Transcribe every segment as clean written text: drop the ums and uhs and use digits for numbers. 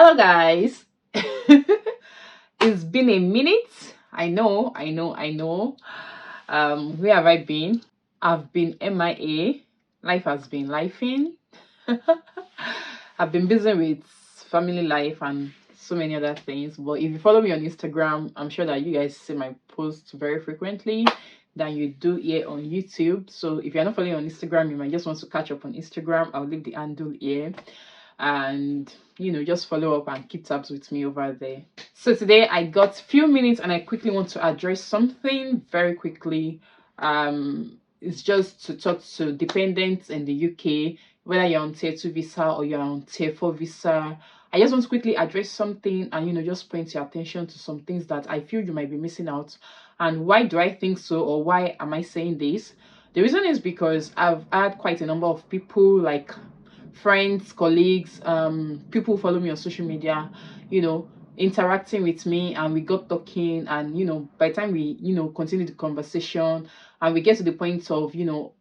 Hello guys. It's been a minute. I know. Where have I been? I've been MIA. Life has been lifing. I've been busy with family life and so many other things. But if you follow me on Instagram, I'm sure that you guys see my posts very frequently than you do here on YouTube. So if you're not following on Instagram, you might just want to catch up on Instagram. I'll leave the handle here, and just follow up and keep tabs with me over there. So today I got few minutes and I quickly want to address something very quickly. It's just to talk to dependents in the UK, whether you're on tier 2 visa or you're on tier 4 visa. I just want to quickly address something and just point your attention to some things that I feel you might be missing out. And why do I think so, or why am I saying this? The reason is because I've had quite a number of people, like friends, colleagues, people who follow me on social media, interacting with me, and we got talking, and by the time we continue the conversation and we get to the point of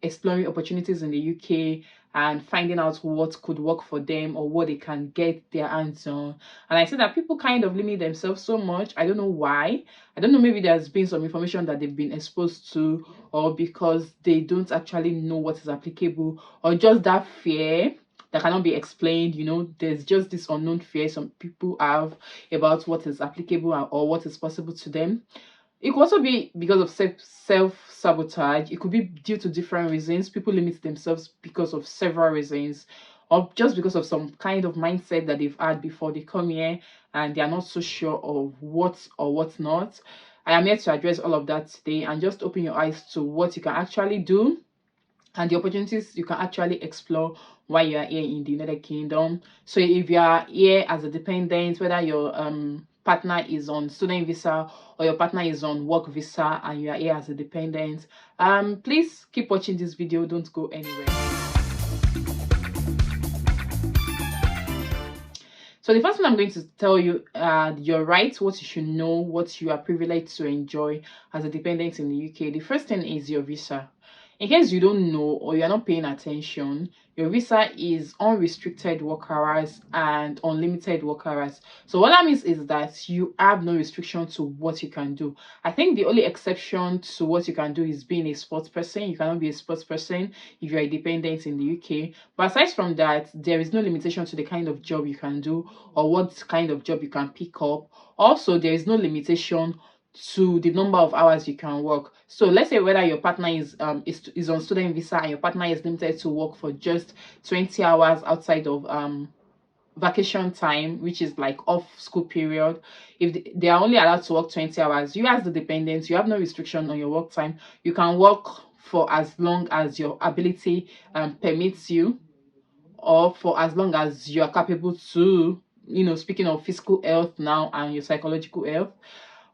exploring opportunities in the UK and finding out what could work for them or what they can get their hands on. And I see that people kind of limit themselves so much. I don't know why. I don't know, maybe there's been some information that they've been exposed to, or because they don't actually know what is applicable, or just that fear that cannot be explained. There's just this unknown fear some people have about what is applicable or what is possible to them. It could also be because of self-sabotage. It could be due to different reasons. People limit themselves because of several reasons, or just because of some kind of mindset that they've had before they come here and they are not so sure of what or what not. I am here to address all of that today and just open your eyes to what you can actually do and the opportunities you can actually explore while you are here in the United Kingdom. So if you are here as a dependent, whether your partner is on student visa or your partner is on work visa and you are here as a dependent, please keep watching this video. Don't go anywhere. So the first thing I'm going to tell you, your rights, what you should know, what you are privileged to enjoy as a dependent in the UK. The first thing is your visa. In case you don't know or you're not paying attention, your visa is unrestricted work hours and unlimited work hours. So what that means is that you have no restriction to what you can do. I think the only exception to what you can do is being a sports person. You cannot be a sports person if you're a dependent in the UK. But aside from that, there is no limitation to the kind of job you can do or what kind of job you can pick up. Also, there is no limitation to the number of hours you can work. So let's say whether your partner is on student visa and your partner is limited to work for just 20 hours outside of vacation time, which is like off school period. If they are only allowed to work 20 hours, you as the dependent, you have no restriction on your work time. You can work for as long as your ability permits you, or for as long as you are capable to, speaking of physical health now and your psychological health.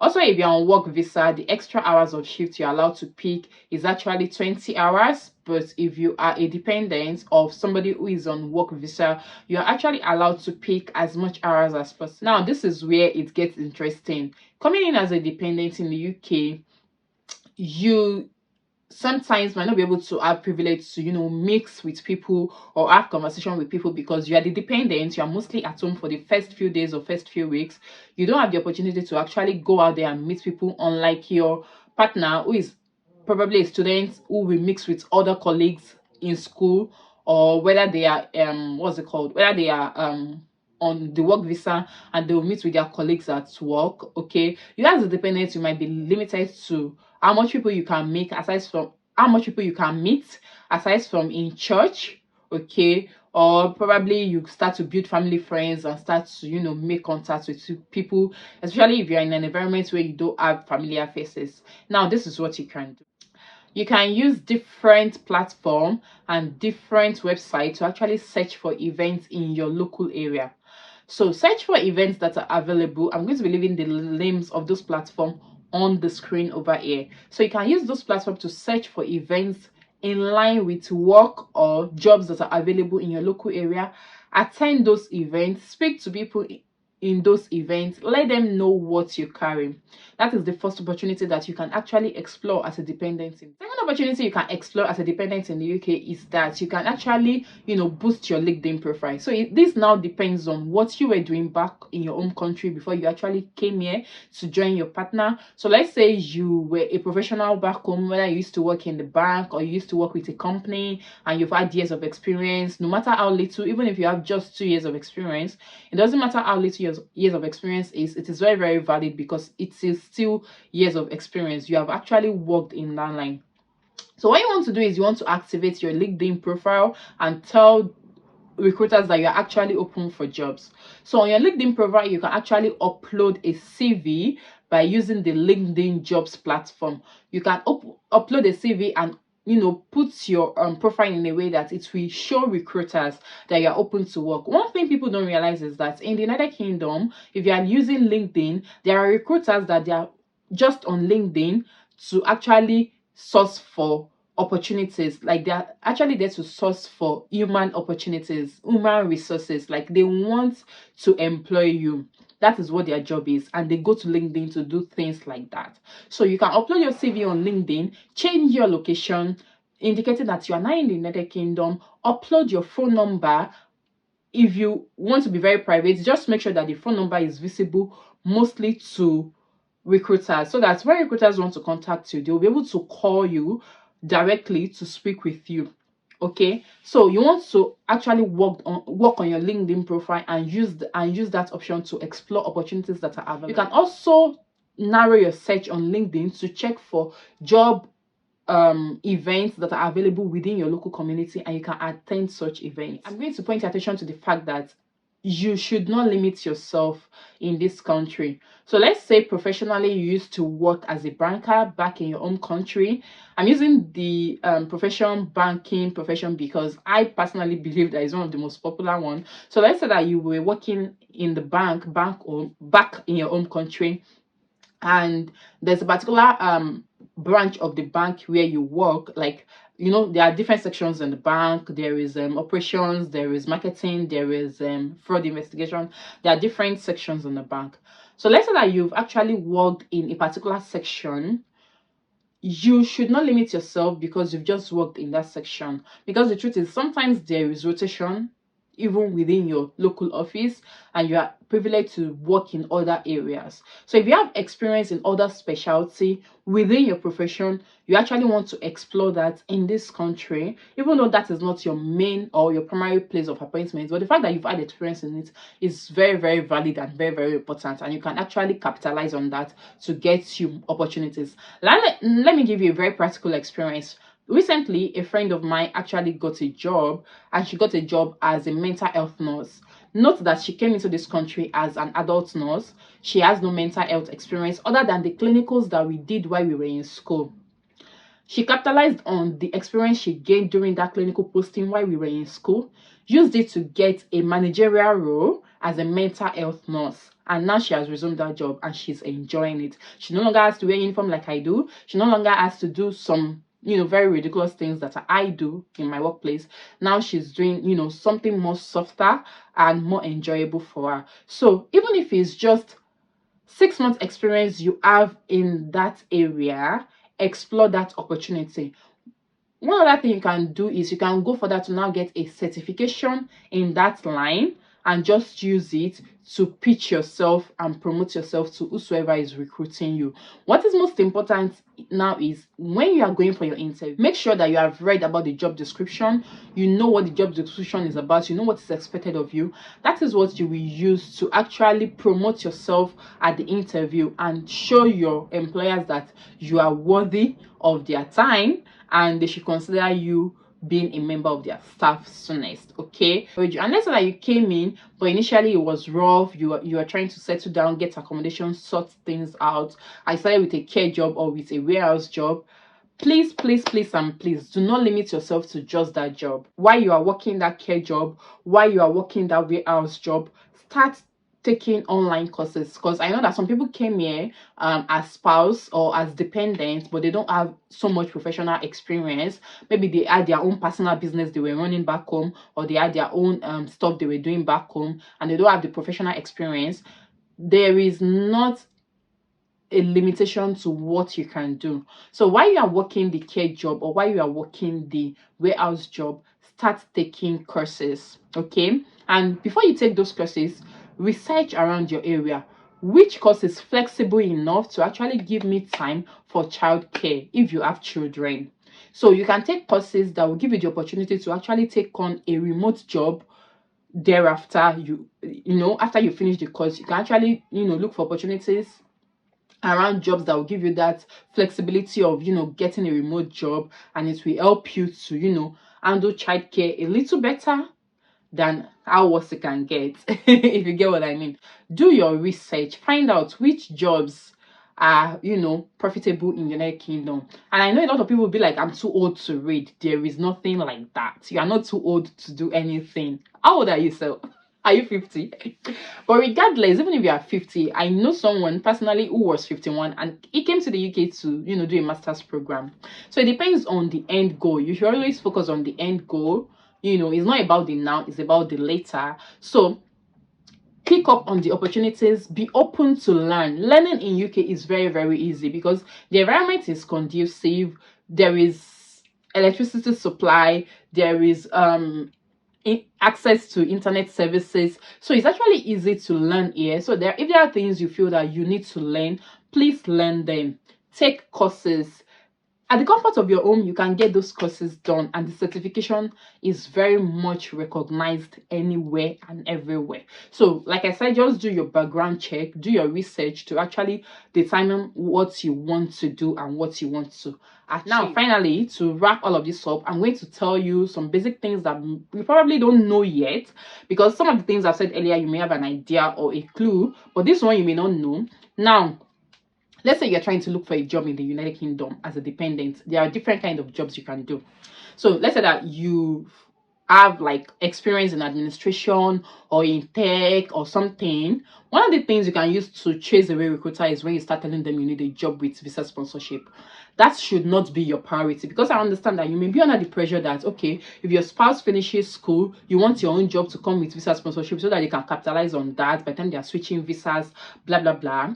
Also, if you're on work visa, the extra hours of shift you're allowed to pick is actually 20 hours. But if you are a dependent of somebody who is on work visa, you're actually allowed to pick as much hours as possible. Now, this is where it gets interesting. Coming in as a dependent in the UK, you sometimes might not be able to have privilege to mix with people or have conversation with people, because you are the dependent. You are mostly at home for the first few days or first few weeks. You don't have the opportunity to actually go out there and meet people, unlike your partner who is probably a student who will mix with other colleagues in school, or whether they are whether they are on the work visa and they will meet with their colleagues at work. Okay, you as a dependent, you might be limited to how much people you can make, aside from how much people you can meet, aside from in church. Okay, or probably you start to build family friends and start to make contact with people, especially if you're in an environment where you don't have familiar faces. Now, this is what you can do. You can use different platforms and different websites to actually search for events in your local area. So search for events that are available. I'm going to be leaving the names of those platforms on the screen over here. So you can use those platforms to search for events in line with work or jobs that are available in your local area. Attend those events, speak to people in those events, let them know what you carry. That is the first opportunity that you can actually explore as a dependent. Second opportunity you can explore as a dependent in the UK is that you can actually, boost your LinkedIn profile. So this now depends on what you were doing back in your home country before you actually came here to join your partner. So let's say you were a professional back home, whether you used to work in the bank or you used to work with a company and you've had years of experience. No matter how little, even if you have just 2 years of experience, it doesn't matter how little years of experience is, it is very, very valid because it is still years of experience. You have actually worked in that line. So what you want to do is you want to activate your LinkedIn profile and tell recruiters that you're actually open for jobs. So on your LinkedIn profile, you can actually upload a CV by using the LinkedIn jobs platform. You can upload a CV and put your profile in a way that it will show recruiters that you're open to work. One thing people don't realize is that in the United Kingdom, if you are using LinkedIn, there are recruiters that they are just on LinkedIn to actually source for opportunities. Like, they're actually there to source for human opportunities, human resources. Like, they want to employ you. That is what their job is, and they go to LinkedIn to do things like that. So you can upload your CV on LinkedIn, change your location indicating that you are now in the United Kingdom, upload your phone number. If you want to be very private, just make sure that the phone number is visible mostly to recruiters, so that when recruiters want to contact you, they'll be able to call you directly to speak with you. Okay, so you want to actually work on your LinkedIn profile and use that option to explore opportunities that are available. You can also narrow your search on LinkedIn to check for job events that are available within your local community, and you can attend such events. I'm going to point your attention to the fact that you should not limit yourself in this country. So let's say professionally you used to work as a banker back in your home country. I'm using the banking profession because I personally believe that is one of the most popular ones. So let's say that you were working in the bank back in your home country, and there's a particular branch of the bank where you work. Like, there are different sections in the bank. There is operations, there is marketing, there is fraud investigation. There are different sections in the bank. So let's say that you've actually worked in a particular section. You should not limit yourself because you've just worked in that section, because the truth is sometimes there is rotation even within your local office, and you are privileged to work in other areas. So if you have experience in other specialty within your profession, you actually want to explore that in this country, even though that is not your main or your primary place of appointment. But the fact that you've had experience in it is very, very valid and very, very important, and you can actually capitalize on that to get you opportunities. Let me give you a very practical experience. Recently, a friend of mine actually got a job, and she got a job as a mental health nurse. Note that she came into this country as an adult nurse. She has no mental health experience other than the clinicals that we did while we were in school. She capitalized on the experience she gained during that clinical posting while we were in school, used it to get a managerial role as a mental health nurse. And now she has resumed that job and she's enjoying it. She no longer has to wear uniform like I do. She no longer has to do some very ridiculous things that I do in my workplace. Now she's doing, something more softer and more enjoyable for her. So even if it's just 6 months experience you have in that area, explore that opportunity. One other thing you can do is you can go for that to now get a certification in that line and just use it to pitch yourself and promote yourself to whosoever is recruiting you. What is most important now is when you are going for your interview, make sure that you have read about the job description. You know what the job description is about. You know what is expected of you. That is what you will use to actually promote yourself at the interview and show your employers that you are worthy of their time and they should consider you being a member of their staff soonest. Okay, unless that you came in but initially it was rough, you are trying to settle down, get accommodation, sort things out. I started with a care job or with a warehouse job. Please and please do not limit yourself to just that job. While you are working that care job, while you are working that warehouse job, start taking online courses, because I know that some people came here as spouse or as dependents, but they don't have so much professional experience. Maybe they had their own personal business they were running back home, or they had their own stuff they were doing back home, and they don't have the professional experience. There is not a limitation to what you can do. So while you are working the care job or while you are working the warehouse job, start taking courses, okay? And before you take those courses, research around your area. Which course is flexible enough to actually give me time for childcare if you have children? So you can take courses that will give you the opportunity to actually take on a remote job thereafter. After you finish the course, you can actually look for opportunities around jobs that will give you that flexibility of getting a remote job, and it will help you to handle childcare a little better than how worse it can get. If you get what I mean. Do your research, find out which jobs are profitable in the United Kingdom. And I know a lot of people will be like, I'm too old to read. There is nothing like that. You are not too old to do anything. How old are you, sir? Are you 50? But regardless, even if you are 50, I know someone personally who was 51 and he came to the UK to do a master's program. So it depends on the end goal. You should always focus on the end goal. It's not about the now, it's about the later. So click up on the opportunities, be open to learning in UK is very, very easy because the environment is conducive. There is electricity supply, there is access to internet services, so it's actually easy to learn here. So if there are things you feel that you need to learn, please learn them. Take courses at the comfort of your home. You can get those courses done, and the certification is very much recognized anywhere and everywhere. So like I said, just do your background check, do your research to actually determine what you want to do and what you want to achieve. Now finally, to wrap all of this up, I'm going to tell you some basic things that you probably don't know yet, because some of the things I've said earlier you may have an idea or a clue, but this one you may not know. Now let's say you're trying to look for a job in the United Kingdom as a dependent. There are different kinds of jobs you can do. So let's say that you have like experience in administration or in tech or something. One of the things you can use to chase away recruiter is when you start telling them you need a job with visa sponsorship. That should not be your priority, because I understand that you may be under the pressure that, okay, if your spouse finishes school, you want your own job to come with visa sponsorship so that you can capitalize on that by the time they are switching visas, blah, blah, blah.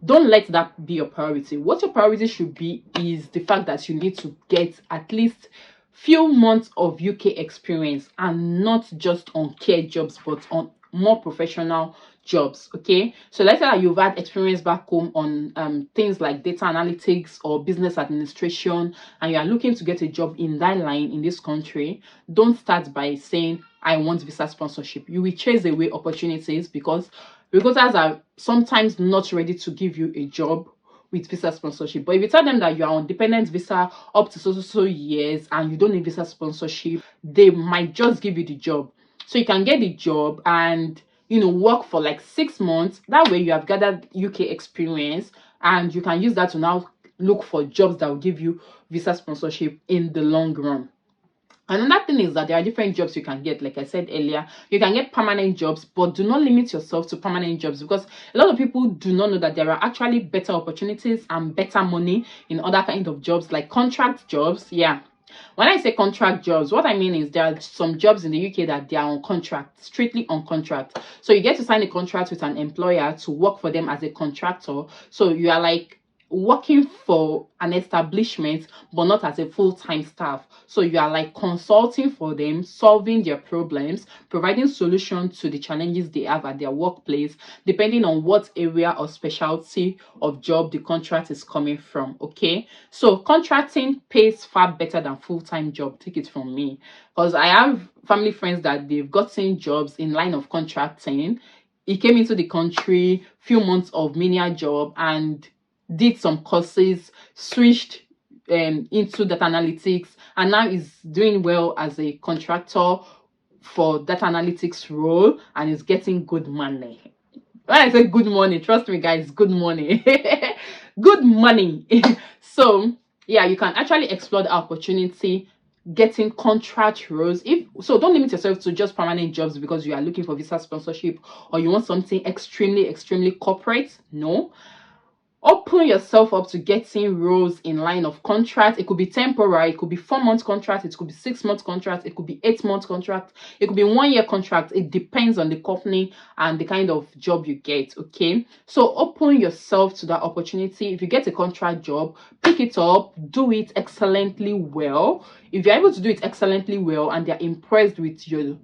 Don't let that be your priority. What your priority should be is the fact that you need to get at least few months of UK experience, and not just on care jobs but on more professional jobs. Okay, so let's say that you've had experience back home on things like data analytics or business administration, and you are looking to get a job in that line in this country. Don't start by saying I want visa sponsorship. You will chase away opportunities because recruiters are sometimes not ready to give you a job with visa sponsorship. But if you tell them that you are on dependent visa up to so years and you don't need visa sponsorship, they might just give you the job. So you can get the job and work for like 6 months. That way you have gathered UK experience, and you can use that to now look for jobs that will give you visa sponsorship in the long run. Another thing is that there are different jobs you can get. Like I said earlier, you can get permanent jobs, but do not limit yourself to permanent jobs, because a lot of people do not know that there are actually better opportunities and better money in other kinds of jobs, like contract jobs. Yeah, when I say contract jobs, what I mean is there are some jobs in the UK that they are on contract, strictly on contract. So you get to sign a contract with an employer to work for them as a contractor. So you are like working for an establishment but not as a full-time staff. So you are like consulting for them, solving their problems, providing solutions to the challenges they have at their workplace, depending on what area or specialty of job the contract is coming from. Okay, so contracting pays far better than full-time job. Take it from me, because I have family friends that they've gotten jobs in line of contracting. He came into the country, few months of menial job, and did some courses, switched into data analytics, and now is doing well as a contractor for data analytics role and is getting good money. When I say good money, trust me guys, good money. Good money. So yeah, you can actually explore the opportunity getting contract roles. If so, don't limit yourself to just permanent jobs because you are looking for visa sponsorship or you want something extremely corporate. No, open yourself up to getting roles in line of contract. It could be temporary, it could be 4-month contract, it could be 6-month contract, it could be 8-month contract, it could be 1-year contract. It depends on the company and the kind of job you get. Okay, so open yourself to that opportunity. If you get a contract job, pick it up, do it excellently well. If you're able to do it excellently well and they're impressed with your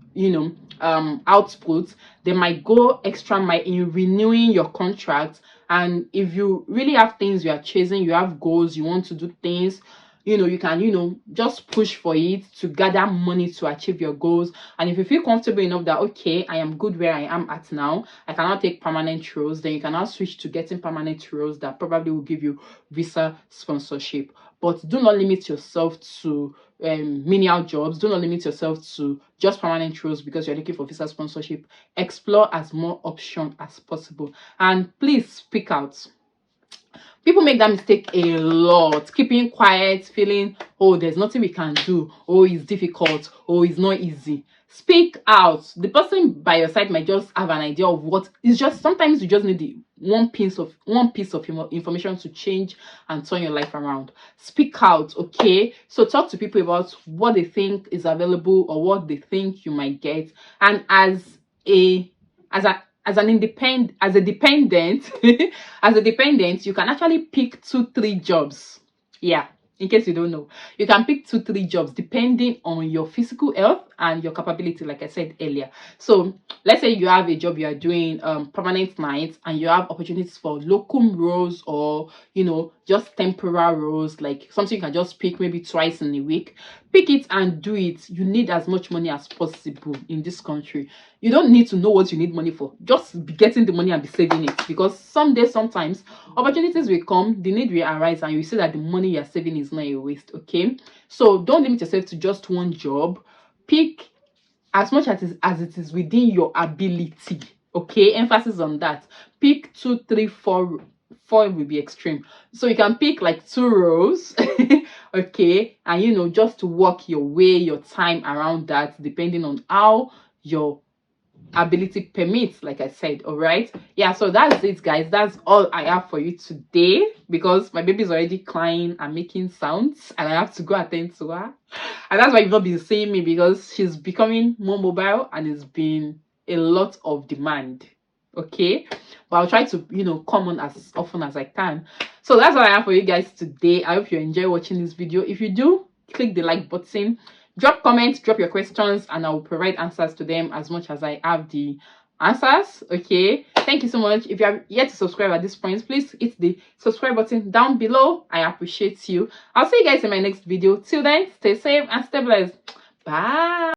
output, they might go extra mile in renewing your contract. And if you really have things you are chasing, you have goals, you want to do things, you can just push for it to gather money to achieve your goals. And if you feel comfortable enough that, okay, I am good where I am at now, I cannot take permanent roles, then you can now switch to getting permanent roles that probably will give you visa sponsorship. But do not limit yourself to menial jobs. Do not limit yourself to just permanent roles because you're looking for visa sponsorship. Explore as more options as possible, and please speak out. People make that mistake a lot, keeping quiet, feeling, oh, there's nothing we can do, oh, it's difficult, oh, it's not easy. Speak out. The person by your side might just have an idea of what is. Just sometimes you just need the one piece of information to change and turn your life around. Speak out. Okay, so talk to people about what they think is available or what they think you might get. And as a dependent as a dependent, you can actually pick 2-3 jobs. Yeah, in case you don't know, you can pick 2-3 jobs depending on your physical health and your capability, like I said earlier. So let's say you have a job you are doing permanent nights and you have opportunities for locum roles or just temporary roles, like something you can just pick maybe twice in a week. Pick it and do it. You need as much money as possible in this country. You don't need to know what you need money for. Just be getting the money and be saving it, because sometimes opportunities will come, the need will arise, and you see that the money you're saving is not a waste. Okay, so don't limit yourself to just one job. Pick as much as it is within your ability. Okay, emphasis on that. Pick 2, 3, 4. 4 will be extreme, so you can pick like 2 rows. Okay, and just to work your time around that, depending on how your ability permits, like I said. All right, yeah, so that's it, guys. That's all I have for you today, because my baby is already crying and making sounds and I have to go attend to her. And that's why you've not been seeing me, because she's becoming more mobile and it's been a lot of demand. Okay, but I'll try to come on as often as I can. So that's all I have for you guys today. I hope you enjoy watching this video. If you do, click the like button, drop comments, drop your questions, and I will provide answers to them as much as I have the answers. Okay, thank you so much. If you have yet to subscribe at this point, please hit the subscribe button down below. I appreciate you. I'll see you guys in my next video. Till then, stay safe and stay blessed. Bye.